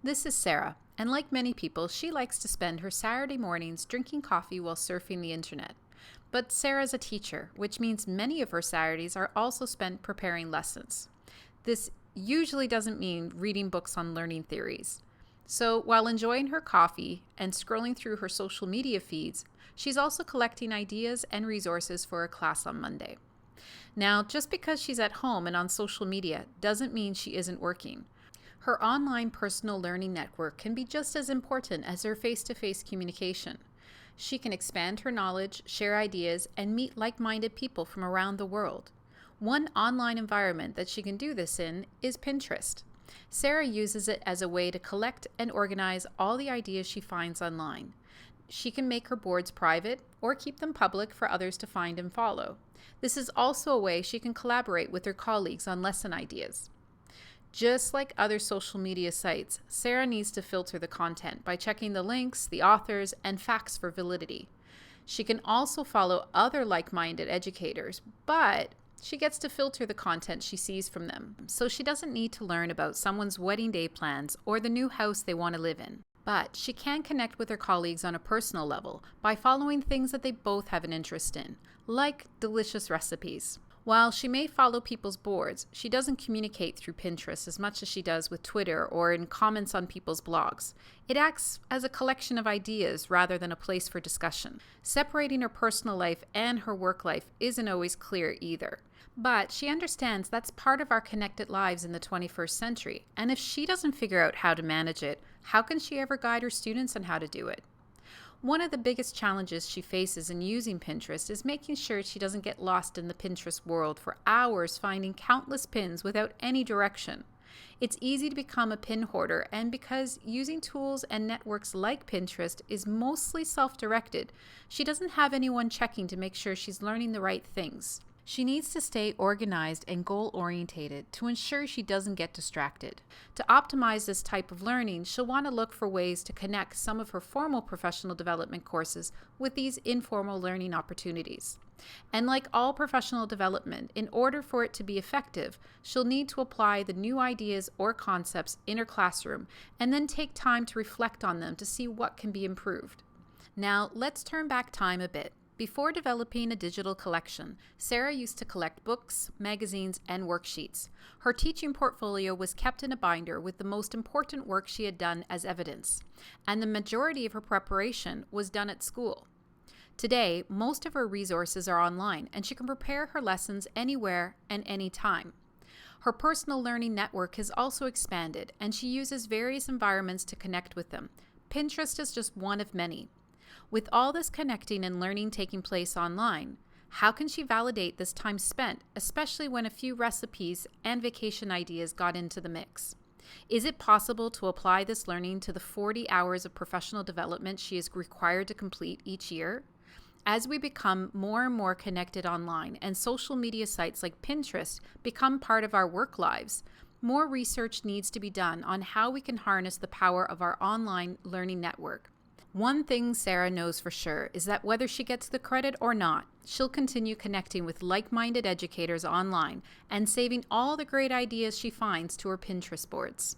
This is Sarah, and like many people, she likes to spend her Saturday mornings drinking coffee while surfing the internet. But Sarah's a teacher, which means many of her Saturdays are also spent preparing lessons. This usually doesn't mean reading books on learning theories. So while enjoying her coffee and scrolling through her social media feeds, she's also collecting ideas and resources for a class on Monday. Now, just because she's at home and on social media doesn't mean she isn't working. Her online personal learning network can be just as important as her face-to-face communication. She can expand her knowledge, share ideas, and meet like-minded people from around the world. One online environment that she can do this in is Pinterest. Sarah uses it as a way to collect and organize all the ideas she finds online. She can make her boards private or keep them public for others to find and follow. This is also a way she can collaborate with her colleagues on lesson ideas. Just like other social media sites, Sarah needs to filter the content by checking the links, the authors, and facts for validity. She can also follow other like-minded educators, but she gets to filter the content she sees from them, so she doesn't need to learn about someone's wedding day plans or the new house they want to live in. But she can connect with her colleagues on a personal level by following things that they both have an interest in, like delicious recipes. While she may follow people's boards, she doesn't communicate through Pinterest as much as she does with Twitter or in comments on people's blogs. It acts as a collection of ideas rather than a place for discussion. Separating her personal life and her work life isn't always clear either. But she understands that's part of our connected lives in the 21st century, and if she doesn't figure out how to manage it, how can she ever guide her students on how to do it? One of the biggest challenges she faces in using Pinterest is making sure she doesn't get lost in the Pinterest world for hours finding countless pins without any direction. It's easy to become a pin hoarder, and because using tools and networks like Pinterest is mostly self-directed, she doesn't have anyone checking to make sure she's learning the right things. She needs to stay organized and goal-orientated to ensure she doesn't get distracted. To optimize this type of learning, she'll want to look for ways to connect some of her formal professional development courses with these informal learning opportunities. And like all professional development, in order for it to be effective, she'll need to apply the new ideas or concepts in her classroom and then take time to reflect on them to see what can be improved. Now, let's turn back time a bit. Before developing a digital collection, Sarah used to collect books, magazines, and worksheets. Her teaching portfolio was kept in a binder with the most important work she had done as evidence, and the majority of her preparation was done at school. Today, most of her resources are online, and she can prepare her lessons anywhere and anytime. Her personal learning network has also expanded, and she uses various environments to connect with them. Pinterest is just one of many. With all this connecting and learning taking place online, how can she validate this time spent, especially when a few recipes and vacation ideas got into the mix? Is it possible to apply this learning to the 40 hours of professional development she is required to complete each year? As we become more and more connected online and social media sites like Pinterest become part of our work lives, more research needs to be done on how we can harness the power of our online learning network. One thing Sarah knows for sure is that whether she gets the credit or not, she'll continue connecting with like-minded educators online and saving all the great ideas she finds to her Pinterest boards.